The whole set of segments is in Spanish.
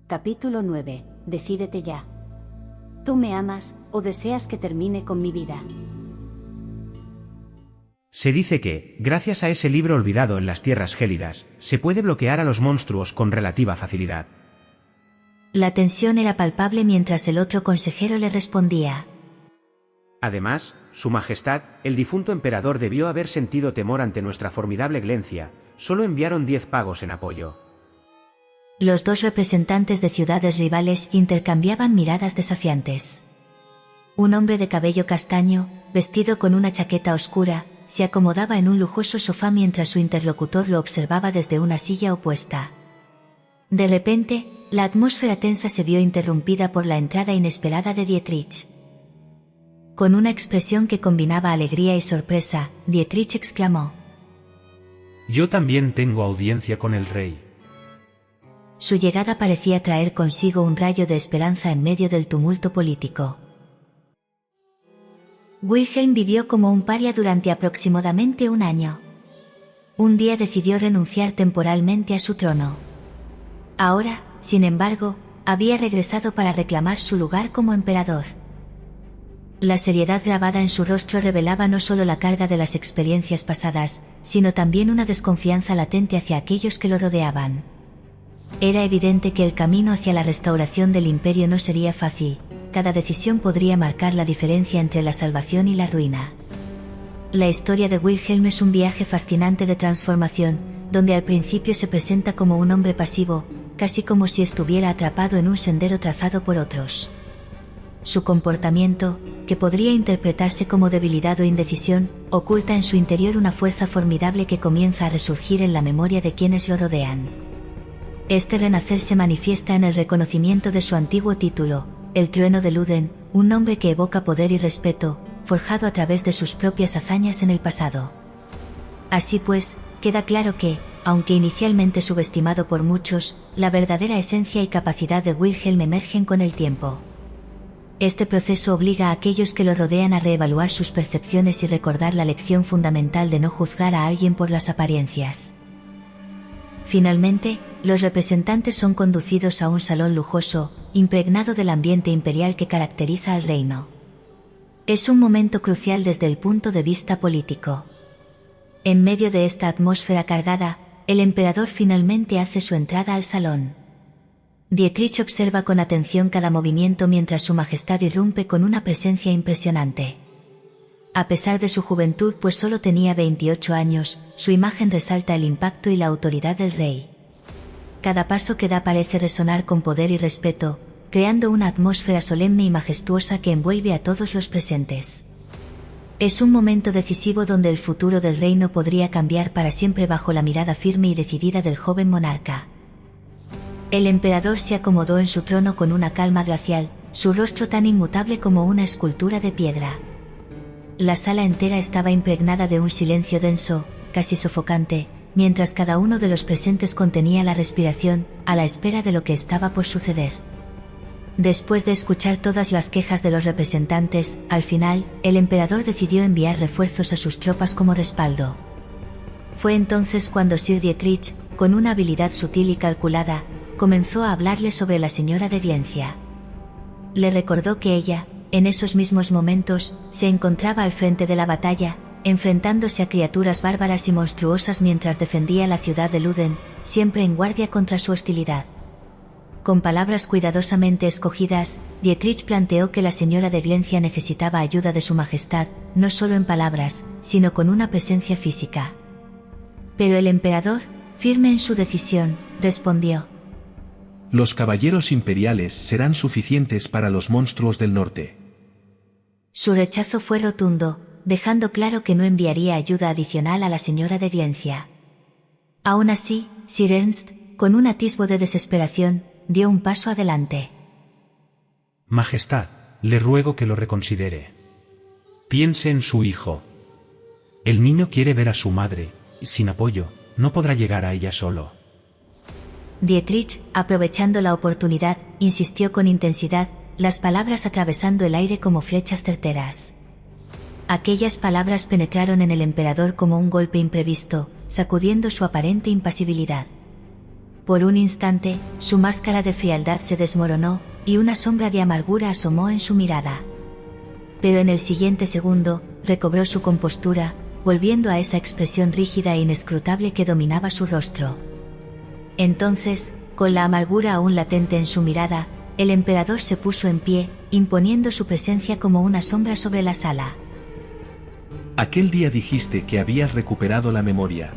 Capítulo 9. Decídete ya. ¿Tú me amas, o deseas que termine con mi vida? Se dice que, gracias a ese libro olvidado en las tierras gélidas, se puede bloquear a los monstruos con relativa facilidad. La tensión era palpable mientras el otro consejero le respondía. Además, Su Majestad, el difunto emperador debió haber sentido temor ante nuestra formidable Glencia. Solo enviaron 10 pagos en apoyo. Los dos representantes de ciudades rivales intercambiaban miradas desafiantes. Un hombre de cabello castaño, vestido con una chaqueta oscura, se acomodaba en un lujoso sofá mientras su interlocutor lo observaba desde una silla opuesta. De repente, la atmósfera tensa se vio interrumpida por la entrada inesperada de Dietrich. Con una expresión que combinaba alegría y sorpresa, Dietrich exclamó: «Yo también tengo audiencia con el rey». Su llegada parecía traer consigo un rayo de esperanza en medio del tumulto político. Wilhelm vivió como un paria durante aproximadamente un año. Un día decidió renunciar temporalmente a su trono. Ahora, sin embargo, había regresado para reclamar su lugar como emperador. La seriedad grabada en su rostro revelaba no solo la carga de las experiencias pasadas, sino también una desconfianza latente hacia aquellos que lo rodeaban. Era evidente que el camino hacia la restauración del imperio no sería fácil. Cada decisión podría marcar la diferencia entre la salvación y la ruina. La historia de Wilhelm es un viaje fascinante de transformación, donde al principio se presenta como un hombre pasivo, casi como si estuviera atrapado en un sendero trazado por otros. Su comportamiento, que podría interpretarse como debilidad o indecisión, oculta en su interior una fuerza formidable que comienza a resurgir en la memoria de quienes lo rodean. Este renacer se manifiesta en el reconocimiento de su antiguo título, el Trueno de Luden, un nombre que evoca poder y respeto, forjado a través de sus propias hazañas en el pasado. Así pues, queda claro que, aunque inicialmente subestimado por muchos, la verdadera esencia y capacidad de Wilhelm emergen con el tiempo. Este proceso obliga a aquellos que lo rodean a reevaluar sus percepciones y recordar la lección fundamental de no juzgar a alguien por las apariencias. Finalmente, los representantes son conducidos a un salón lujoso, impregnado del ambiente imperial que caracteriza al reino. Es un momento crucial desde el punto de vista político. En medio de esta atmósfera cargada, el emperador finalmente hace su entrada al salón. Dietrich observa con atención cada movimiento mientras Su Majestad irrumpe con una presencia impresionante. A pesar de su juventud, pues solo tenía 28 años, su imagen resalta el impacto y la autoridad del rey. Cada paso que da parece resonar con poder y respeto, creando una atmósfera solemne y majestuosa que envuelve a todos los presentes. Es un momento decisivo donde el futuro del reino podría cambiar para siempre bajo la mirada firme y decidida del joven monarca. El emperador se acomodó en su trono con una calma glacial, su rostro tan inmutable como una escultura de piedra. La sala entera estaba impregnada de un silencio denso, casi sofocante, mientras cada uno de los presentes contenía la respiración, a la espera de lo que estaba por suceder. Después de escuchar todas las quejas de los representantes, al final, el emperador decidió enviar refuerzos a sus tropas como respaldo. Fue entonces cuando Sir Dietrich, con una habilidad sutil y calculada, comenzó a hablarle sobre la señora de Glencia. Le recordó que ella, en esos mismos momentos, se encontraba al frente de la batalla, enfrentándose a criaturas bárbaras y monstruosas mientras defendía la ciudad de Luden, siempre en guardia contra su hostilidad. Con palabras cuidadosamente escogidas, Dietrich planteó que la señora de Glencia necesitaba ayuda de Su Majestad, no solo en palabras, sino con una presencia física. Pero el emperador, firme en su decisión, respondió: «Los caballeros imperiales serán suficientes para los monstruos del norte». Su rechazo fue rotundo, dejando claro que no enviaría ayuda adicional a la señora de Glencia. Aún así, Sir Ernst, con un atisbo de desesperación, dio un paso adelante. «Majestad, le ruego que lo reconsidere. Piense en su hijo. El niño quiere ver a su madre, y sin apoyo, no podrá llegar a ella solo». Dietrich, aprovechando la oportunidad, insistió con intensidad, las palabras atravesando el aire como flechas certeras. Aquellas palabras penetraron en el emperador como un golpe imprevisto, sacudiendo su aparente impasibilidad. Por un instante, su máscara de frialdad se desmoronó, y una sombra de amargura asomó en su mirada. Pero en el siguiente segundo, recobró su compostura, volviendo a esa expresión rígida e inescrutable que dominaba su rostro. Entonces, con la amargura aún latente en su mirada, el emperador se puso en pie, imponiendo su presencia como una sombra sobre la sala. Aquel día dijiste que habías recuperado la memoria.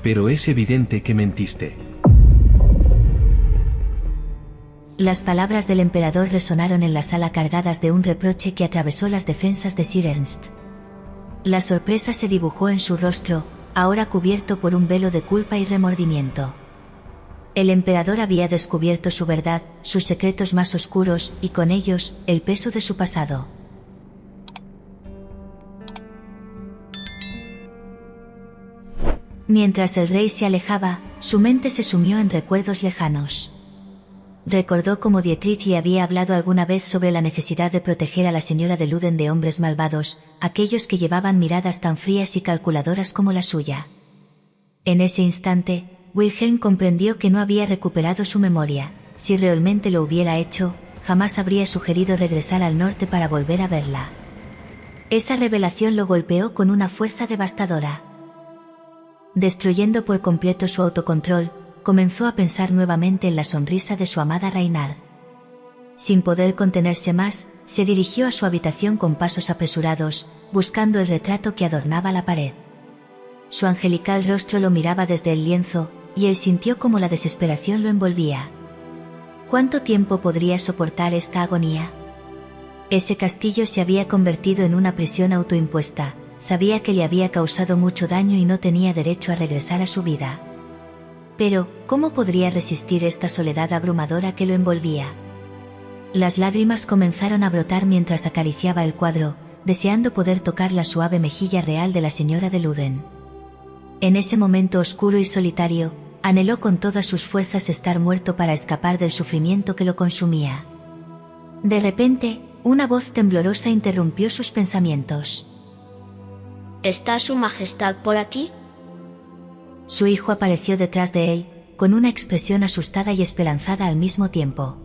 Pero es evidente que mentiste. Las palabras del emperador resonaron en la sala cargadas de un reproche que atravesó las defensas de Sir Ernst. La sorpresa se dibujó en su rostro, ahora cubierto por un velo de culpa y remordimiento. El emperador había descubierto su verdad, sus secretos más oscuros, y con ellos, el peso de su pasado. Mientras el rey se alejaba, su mente se sumió en recuerdos lejanos. Recordó cómo Dietrich le había hablado alguna vez sobre la necesidad de proteger a la señora de Luden de hombres malvados, aquellos que llevaban miradas tan frías y calculadoras como la suya. En ese instante, Wilhelm comprendió que no había recuperado su memoria. Si realmente lo hubiera hecho, jamás habría sugerido regresar al norte para volver a verla. Esa revelación lo golpeó con una fuerza devastadora. Destruyendo por completo su autocontrol, comenzó a pensar nuevamente en la sonrisa de su amada Reinhard. Sin poder contenerse más, se dirigió a su habitación con pasos apresurados, buscando el retrato que adornaba la pared. Su angelical rostro lo miraba desde el lienzo, y él sintió como la desesperación lo envolvía. ¿Cuánto tiempo podría soportar esta agonía? Ese castillo se había convertido en una prisión autoimpuesta, sabía que le había causado mucho daño y no tenía derecho a regresar a su vida. Pero, ¿cómo podría resistir esta soledad abrumadora que lo envolvía? Las lágrimas comenzaron a brotar mientras acariciaba el cuadro, deseando poder tocar la suave mejilla real de la señora de Luden. En ese momento oscuro y solitario, anheló con todas sus fuerzas estar muerto para escapar del sufrimiento que lo consumía. De repente, una voz temblorosa interrumpió sus pensamientos. ¿Está Su Majestad por aquí? Su hijo apareció detrás de él, con una expresión asustada y esperanzada al mismo tiempo.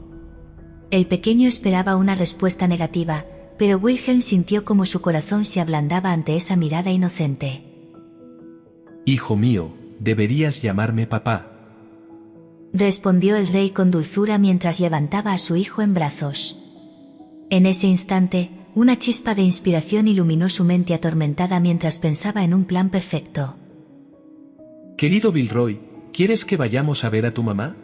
El pequeño esperaba una respuesta negativa, pero Wilhelm sintió como su corazón se ablandaba ante esa mirada inocente. Hijo mío, deberías llamarme papá. Respondió el rey con dulzura mientras levantaba a su hijo en brazos. En ese instante, una chispa de inspiración iluminó su mente atormentada mientras pensaba en un plan perfecto. Querido Vilroy, ¿quieres que vayamos a ver a tu mamá?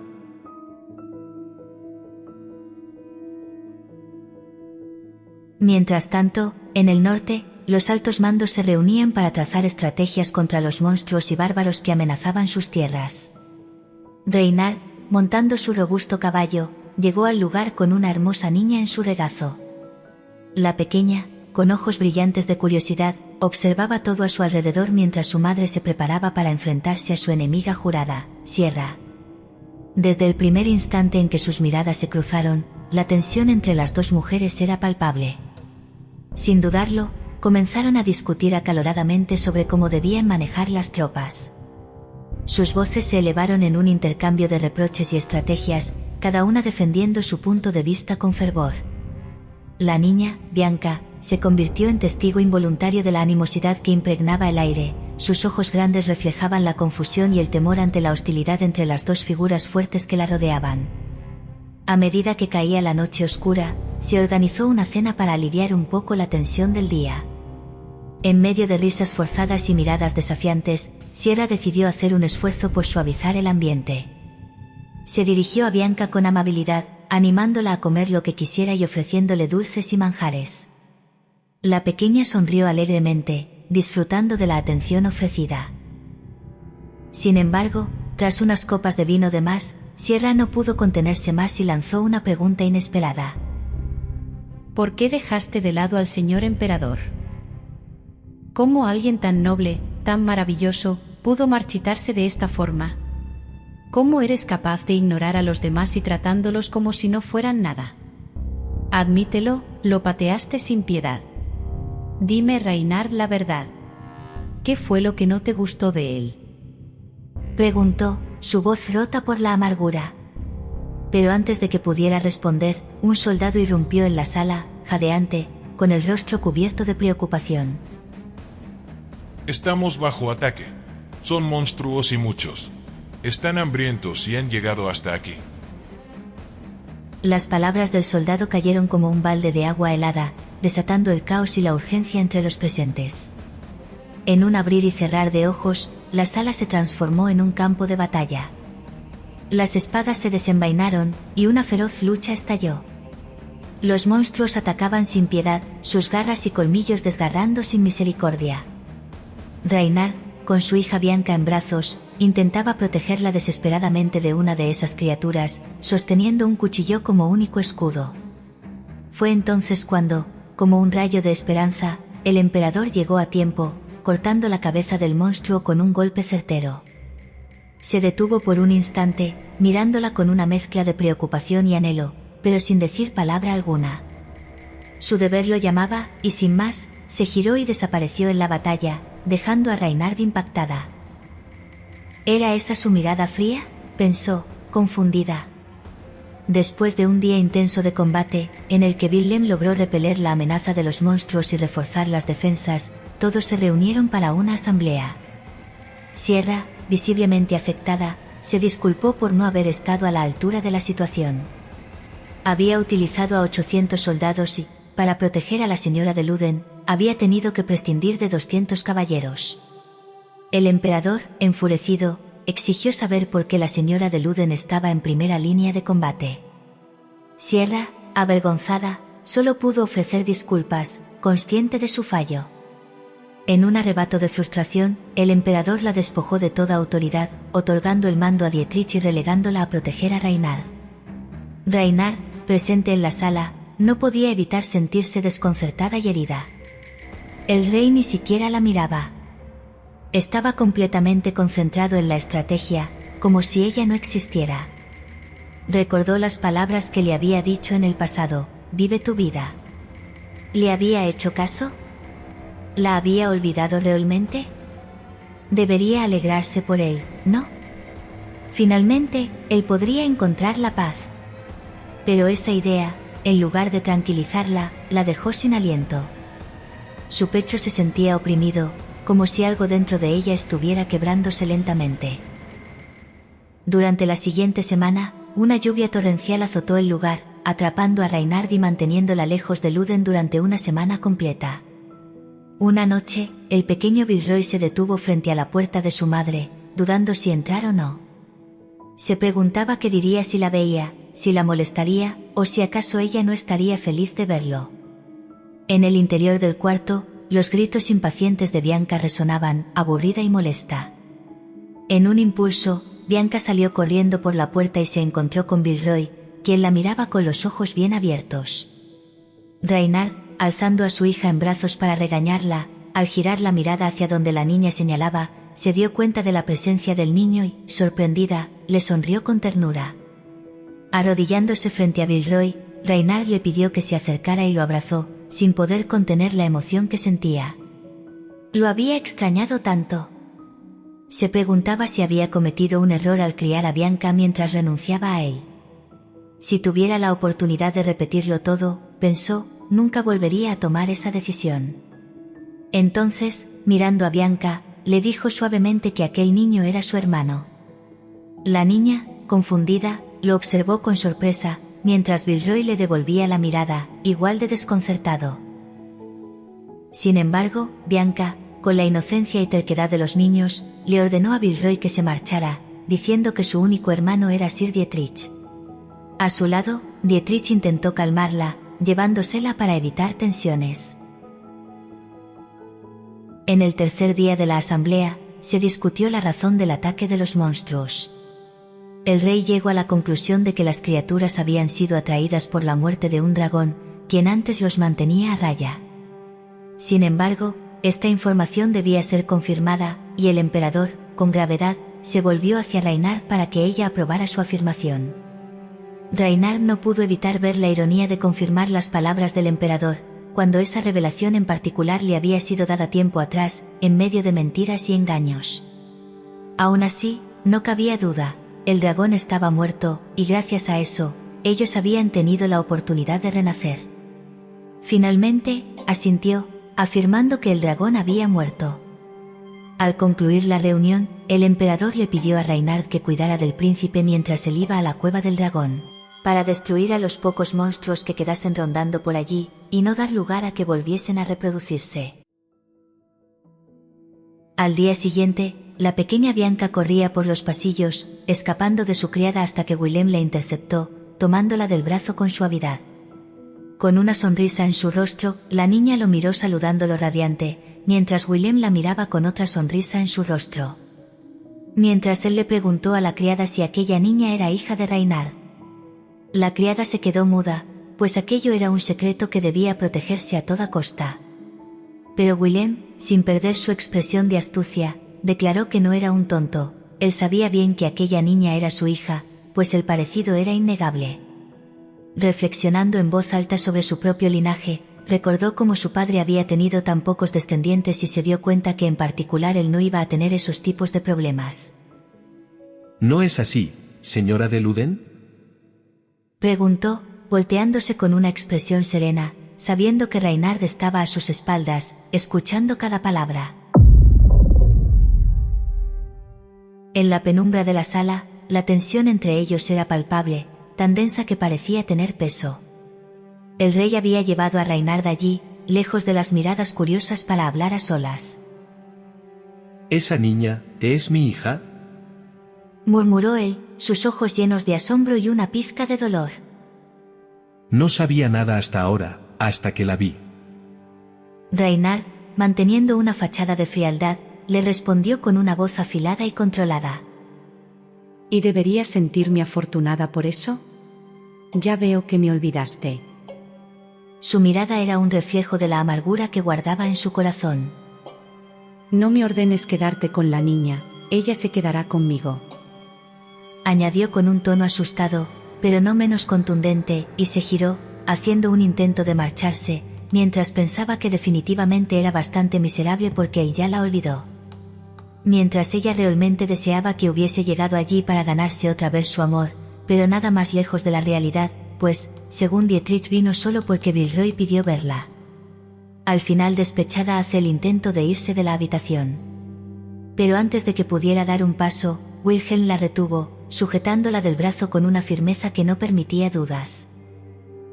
Mientras tanto, en el norte, los altos mandos se reunían para trazar estrategias contra los monstruos y bárbaros que amenazaban sus tierras. Reinhard, montando su robusto caballo, llegó al lugar con una hermosa niña en su regazo. La pequeña, con ojos brillantes de curiosidad, observaba todo a su alrededor mientras su madre se preparaba para enfrentarse a su enemiga jurada, Sierra. Desde el primer instante en que sus miradas se cruzaron, la tensión entre las dos mujeres era palpable. Sin dudarlo, comenzaron a discutir acaloradamente sobre cómo debían manejar las tropas. Sus voces se elevaron en un intercambio de reproches y estrategias, cada una defendiendo su punto de vista con fervor. La niña, Bianca, se convirtió en testigo involuntario de la animosidad que impregnaba el aire. Sus ojos grandes reflejaban la confusión y el temor ante la hostilidad entre las dos figuras fuertes que la rodeaban. A medida que caía la noche oscura, se organizó una cena para aliviar un poco la tensión del día. En medio de risas forzadas y miradas desafiantes, Sierra decidió hacer un esfuerzo por suavizar el ambiente. Se dirigió a Bianca con amabilidad, animándola a comer lo que quisiera y ofreciéndole dulces y manjares. La pequeña sonrió alegremente, disfrutando de la atención ofrecida. Sin embargo, tras unas copas de vino de más, Sierra no pudo contenerse más y lanzó una pregunta inesperada. ¿Por qué dejaste de lado al señor emperador? ¿Cómo alguien tan noble, tan maravilloso, pudo marchitarse de esta forma? ¿Cómo eres capaz de ignorar a los demás y tratándolos como si no fueran nada? Admítelo, lo pateaste sin piedad. Dime, Reinhard, la verdad. ¿Qué fue lo que no te gustó de él? Preguntó, su voz rota por la amargura. Pero antes de que pudiera responder, un soldado irrumpió en la sala, jadeante, con el rostro cubierto de preocupación. Estamos bajo ataque. Son monstruos y muchos. Están hambrientos y han llegado hasta aquí. Las palabras del soldado cayeron como un balde de agua helada, desatando el caos y la urgencia entre los presentes. En un abrir y cerrar de ojos, la sala se transformó en un campo de batalla. Las espadas se desenvainaron, y una feroz lucha estalló. Los monstruos atacaban sin piedad, sus garras y colmillos desgarrando sin misericordia. Reinhard, con su hija Bianca en brazos, intentaba protegerla desesperadamente de una de esas criaturas, sosteniendo un cuchillo como único escudo. Fue entonces cuando, como un rayo de esperanza, el emperador llegó a tiempo, cortando la cabeza del monstruo con un golpe certero. Se detuvo por un instante, mirándola con una mezcla de preocupación y anhelo, pero sin decir palabra alguna. Su deber lo llamaba, y sin más, se giró y desapareció en la batalla, dejando a Reinhard impactada. ¿Era esa su mirada fría?, pensó, confundida. Después de un día intenso de combate, en el que Willem logró repeler la amenaza de los monstruos y reforzar las defensas, todos se reunieron para una asamblea. Sierra, visiblemente afectada, se disculpó por no haber estado a la altura de la situación. Había utilizado a 800 soldados y, para proteger a la señora de Luden, había tenido que prescindir de 200 caballeros. El emperador, enfurecido, exigió saber por qué la señora de Luden estaba en primera línea de combate. Sierra, avergonzada, solo pudo ofrecer disculpas, consciente de su fallo. En un arrebato de frustración, el emperador la despojó de toda autoridad, otorgando el mando a Dietrich y relegándola a proteger a Reinhard. Reinhard, presente en la sala, no podía evitar sentirse desconcertada y herida. El rey ni siquiera la miraba. Estaba completamente concentrado en la estrategia, como si ella no existiera. Recordó las palabras que le había dicho en el pasado: vive tu vida. ¿Le había hecho caso? ¿La había olvidado realmente? Debería alegrarse por él, ¿no? Finalmente, él podría encontrar la paz. Pero esa idea, en lugar de tranquilizarla, la dejó sin aliento. Su pecho se sentía oprimido, como si algo dentro de ella estuviera quebrándose lentamente. Durante la siguiente semana, una lluvia torrencial azotó el lugar, atrapando a Reinhard y manteniéndola lejos de Luden durante una semana completa. Una noche, el pequeño Vilroy se detuvo frente a la puerta de su madre, dudando si entrar o no. Se preguntaba qué diría si la veía, si la molestaría, o si acaso ella no estaría feliz de verlo. En el interior del cuarto, los gritos impacientes de Bianca resonaban, aburrida y molesta. En un impulso, Bianca salió corriendo por la puerta y se encontró con Vilroy, quien la miraba con los ojos bien abiertos. Reinhard, alzando a su hija en brazos para regañarla, al girar la mirada hacia donde la niña señalaba, se dio cuenta de la presencia del niño y, sorprendida, le sonrió con ternura. Arrodillándose frente a Vilroy, Reinhard le pidió que se acercara y lo abrazó, sin poder contener la emoción que sentía. Lo había extrañado tanto. Se preguntaba si había cometido un error al criar a Bianca mientras renunciaba a él. Si tuviera la oportunidad de repetirlo todo, pensó, nunca volvería a tomar esa decisión. Entonces, mirando a Bianca, le dijo suavemente que aquel niño era su hermano. La niña, confundida, lo observó con sorpresa, mientras Vilroy le devolvía la mirada, igual de desconcertado. Sin embargo, Bianca, con la inocencia y terquedad de los niños, le ordenó a Vilroy que se marchara, diciendo que su único hermano era Sir Dietrich. A su lado, Dietrich intentó calmarla, llevándosela para evitar tensiones. En el tercer día de la asamblea, se discutió la razón del ataque de los monstruos. El rey llegó a la conclusión de que las criaturas habían sido atraídas por la muerte de un dragón, quien antes los mantenía a raya. Sin embargo, esta información debía ser confirmada, y el emperador, con gravedad, se volvió hacia Reinhard para que ella aprobara su afirmación. Reinhard no pudo evitar ver la ironía de confirmar las palabras del emperador, cuando esa revelación en particular le había sido dada tiempo atrás, en medio de mentiras y engaños. Aún así, no cabía duda, el dragón estaba muerto, y gracias a eso, ellos habían tenido la oportunidad de renacer. Finalmente, asintió, afirmando que el dragón había muerto. Al concluir la reunión, el emperador le pidió a Reynard que cuidara del príncipe mientras él iba a la cueva del dragón, para destruir a los pocos monstruos que quedasen rondando por allí, y no dar lugar a que volviesen a reproducirse. Al día siguiente, la pequeña Bianca corría por los pasillos, escapando de su criada hasta que Willem la interceptó, tomándola del brazo con suavidad. Con una sonrisa en su rostro, la niña lo miró saludándolo radiante, mientras Willem la miraba con otra sonrisa en su rostro. Mientras él le preguntó a la criada si aquella niña era hija de Reynard. La criada se quedó muda, pues aquello era un secreto que debía protegerse a toda costa. Pero Willem, sin perder su expresión de astucia, declaró que no era un tonto, él sabía bien que aquella niña era su hija, pues el parecido era innegable. Reflexionando en voz alta sobre su propio linaje, recordó cómo su padre había tenido tan pocos descendientes y se dio cuenta que en particular él no iba a tener esos tipos de problemas. ¿No es así, señora de Luden? Preguntó, volteándose con una expresión serena, sabiendo que Reynard estaba a sus espaldas, escuchando cada palabra. En la penumbra de la sala, la tensión entre ellos era palpable, tan densa que parecía tener peso. El rey había llevado a Reynard allí, lejos de las miradas curiosas para hablar a solas. ¿Esa niña es mi hija? Murmuró él, sus ojos llenos de asombro y una pizca de dolor. No sabía nada hasta ahora, hasta que la vi. Reynard, manteniendo una fachada de frialdad, le respondió con una voz afilada y controlada. ¿Y debería sentirme afortunada por eso? Ya veo que me olvidaste. Su mirada era un reflejo de la amargura que guardaba en su corazón. No me ordenes quedarte con la niña, ella se quedará conmigo. Añadió con un tono asustado, pero no menos contundente, y se giró, haciendo un intento de marcharse, mientras pensaba que definitivamente era bastante miserable porque él ya la olvidó. Mientras ella realmente deseaba que hubiese llegado allí para ganarse otra vez su amor, pero nada más lejos de la realidad, pues, según Dietrich, vino solo porque Vilroy pidió verla. Al final, despechada, hace el intento de irse de la habitación. Pero antes de que pudiera dar un paso, Wilhelm la retuvo, sujetándola del brazo con una firmeza que no permitía dudas.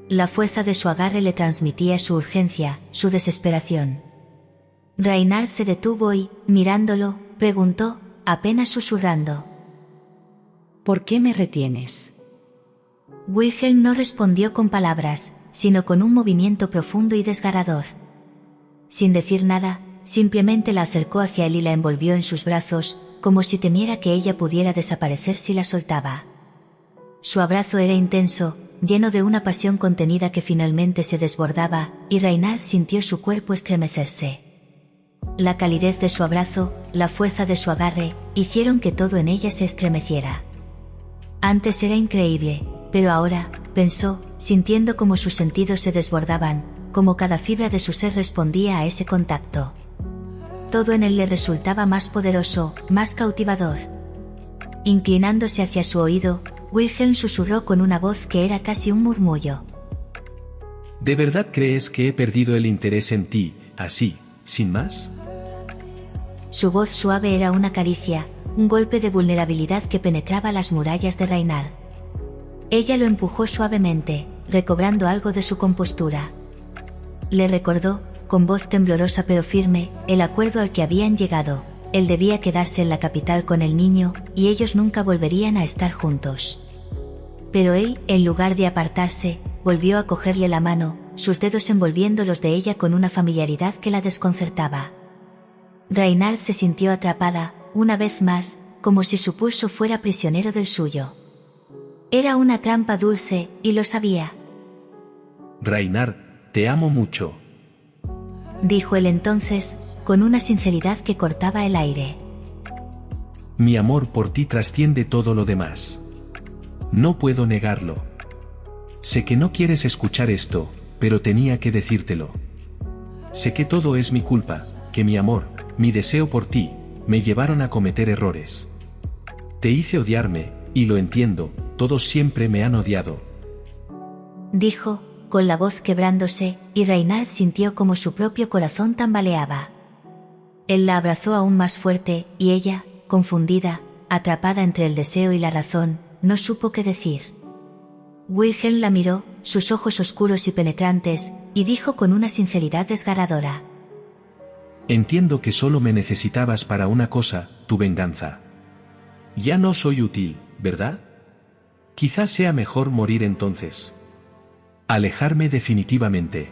La fuerza de su agarre le transmitía su urgencia, su desesperación. Reynard se detuvo y, mirándolo, preguntó, apenas susurrando: ¿Por qué me retienes? Wilhelm no respondió con palabras, sino con un movimiento profundo y desgarrador. Sin decir nada, simplemente la acercó hacia él y la envolvió en sus brazos, como si temiera que ella pudiera desaparecer si la soltaba. Su abrazo era intenso, lleno de una pasión contenida que finalmente se desbordaba, y Reynard sintió su cuerpo estremecerse. La calidez de su abrazo, la fuerza de su agarre, hicieron que todo en ella se estremeciera. Antes era increíble, pero ahora, pensó, sintiendo como sus sentidos se desbordaban, como cada fibra de su ser respondía a ese contacto. Todo en él le resultaba más poderoso, más cautivador. Inclinándose hacia su oído, Wilhelm susurró con una voz que era casi un murmullo: ¿De verdad crees que he perdido el interés en ti, así, sin más? Su voz suave era una caricia, un golpe de vulnerabilidad que penetraba las murallas de Reynard. Ella lo empujó suavemente, recobrando algo de su compostura. Le recordó, con voz temblorosa pero firme, el acuerdo al que habían llegado. Él debía quedarse en la capital con el niño, y ellos nunca volverían a estar juntos. Pero él, en lugar de apartarse, volvió a cogerle la mano, sus dedos envolviendo los de ella con una familiaridad que la desconcertaba. Reynard se sintió atrapada, una vez más, como si su pulso fuera prisionero del suyo. Era una trampa dulce, y lo sabía. Reynard, te amo mucho. Dijo él entonces, con una sinceridad que cortaba el aire. Mi amor por ti trasciende todo lo demás. No puedo negarlo. Sé que no quieres escuchar esto, pero tenía que decírtelo. Sé que todo es mi culpa, que mi amor, mi deseo por ti, me llevaron a cometer errores. Te hice odiarme, y lo entiendo, todos siempre me han odiado. Dijo, con la voz quebrándose, y Reynard sintió como su propio corazón tambaleaba. Él la abrazó aún más fuerte, y ella, confundida, atrapada entre el deseo y la razón, no supo qué decir. Wilhelm la miró, sus ojos oscuros y penetrantes, y dijo con una sinceridad desgarradora: Entiendo que solo me necesitabas para una cosa, tu venganza. Ya no soy útil, ¿verdad? Quizás sea mejor morir entonces. Alejarme definitivamente.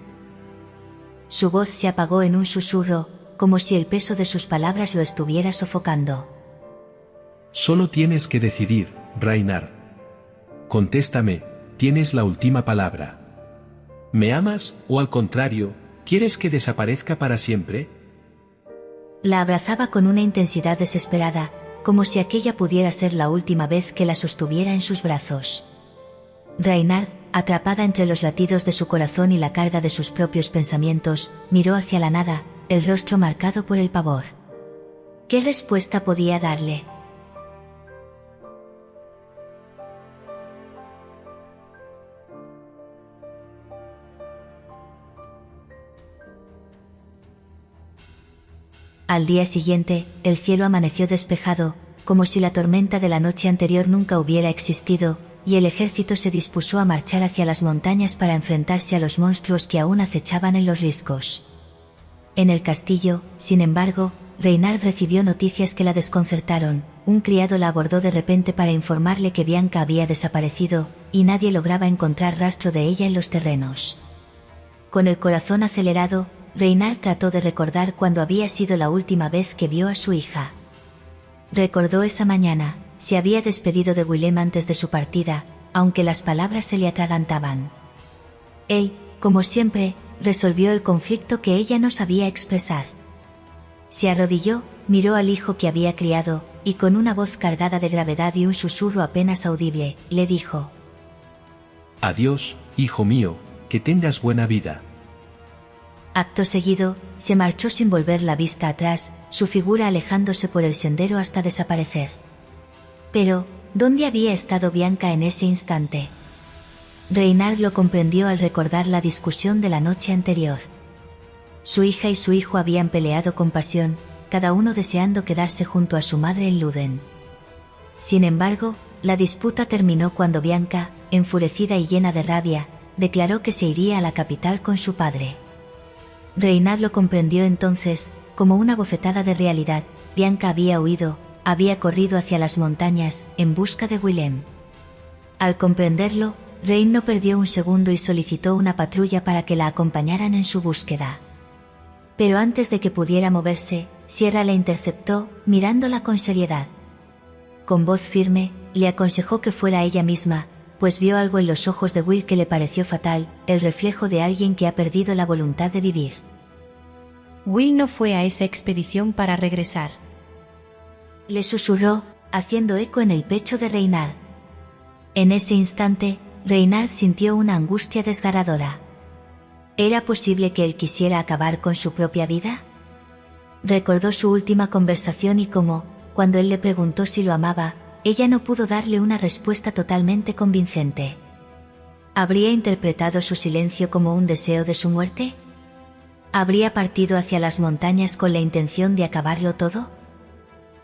Su voz se apagó en un susurro, como si el peso de sus palabras lo estuviera sofocando. Solo tienes que decidir, Reynard. Contéstame, tienes la última palabra. ¿Me amas, o al contrario, quieres que desaparezca para siempre? La abrazaba con una intensidad desesperada, como si aquella pudiera ser la última vez que la sostuviera en sus brazos. Reynard, atrapada entre los latidos de su corazón y la carga de sus propios pensamientos, miró hacia la nada, el rostro marcado por el pavor. ¿Qué respuesta podía darle? Al día siguiente, el cielo amaneció despejado, como si la tormenta de la noche anterior nunca hubiera existido, y el ejército se dispuso a marchar hacia las montañas para enfrentarse a los monstruos que aún acechaban en los riscos. En el castillo, sin embargo, Reynard recibió noticias que la desconcertaron. Un criado la abordó de repente para informarle que Bianca había desaparecido, y nadie lograba encontrar rastro de ella en los terrenos. Con el corazón acelerado, Reynard trató de recordar cuándo había sido la última vez que vio a su hija. Recordó esa mañana, se había despedido de Willem antes de su partida, aunque las palabras se le atragantaban. Él, como siempre, resolvió el conflicto que ella no sabía expresar. Se arrodilló, miró al hijo que había criado, y con una voz cargada de gravedad y un susurro apenas audible, le dijo: Adiós, hijo mío, que tengas buena vida. Acto seguido, se marchó sin volver la vista atrás, su figura alejándose por el sendero hasta desaparecer. Pero, ¿dónde había estado Bianca en ese instante? Reynard lo comprendió al recordar la discusión de la noche anterior. Su hija y su hijo habían peleado con pasión, cada uno deseando quedarse junto a su madre en Luden. Sin embargo, la disputa terminó cuando Bianca, enfurecida y llena de rabia, declaró que se iría a la capital con su padre. Reynard lo comprendió entonces, como una bofetada de realidad. Bianca había huido, había corrido hacia las montañas, en busca de Willem. Al comprenderlo, Reyn no perdió un segundo y solicitó una patrulla para que la acompañaran en su búsqueda. Pero antes de que pudiera moverse, Sierra la interceptó, mirándola con seriedad. Con voz firme, le aconsejó que fuera ella misma, pues vio algo en los ojos de Will que le pareció fatal, el reflejo de alguien que ha perdido la voluntad de vivir. Will no fue a esa expedición para regresar. Le susurró, haciendo eco en el pecho de Reynard. En ese instante, Reynard sintió una angustia desgarradora. ¿Era posible que él quisiera acabar con su propia vida? Recordó su última conversación y cómo, cuando él le preguntó si lo amaba, ella no pudo darle una respuesta totalmente convincente. ¿Habría interpretado su silencio como un deseo de su muerte? ¿Habría partido hacia las montañas con la intención de acabarlo todo?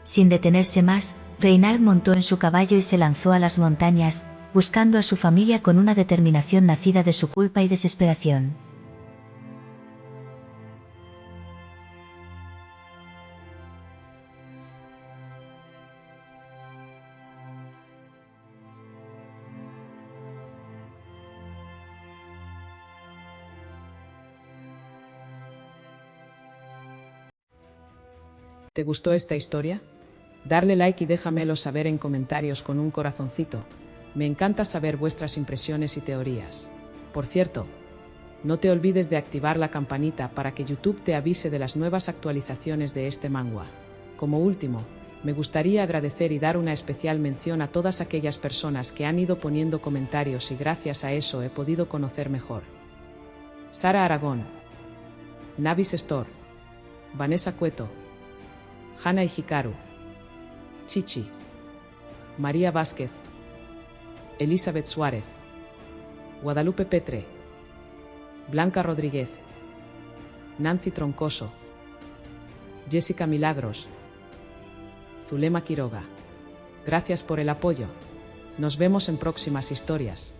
Sin detenerse más, Reynard montó en su caballo y se lanzó a las montañas, buscando a su familia con una determinación nacida de su culpa y desesperación. ¿Te gustó esta historia? Darle like y déjamelo saber en comentarios con un corazoncito. Me encanta saber vuestras impresiones y teorías. Por cierto, no te olvides de activar la campanita para que YouTube te avise de las nuevas actualizaciones de este manga. Como último, me gustaría agradecer y dar una especial mención a todas aquellas personas que han ido poniendo comentarios y gracias a eso he podido conocer mejor. Sara Aragón, Navis Store, Vanessa Cueto, Hana y Hikaru, Chichi, María Vázquez, Elizabeth Suárez, Guadalupe Petre, Blanca Rodríguez, Nancy Troncoso, Jessica Milagros, Zulema Quiroga. Gracias por el apoyo. Nos vemos en próximas historias.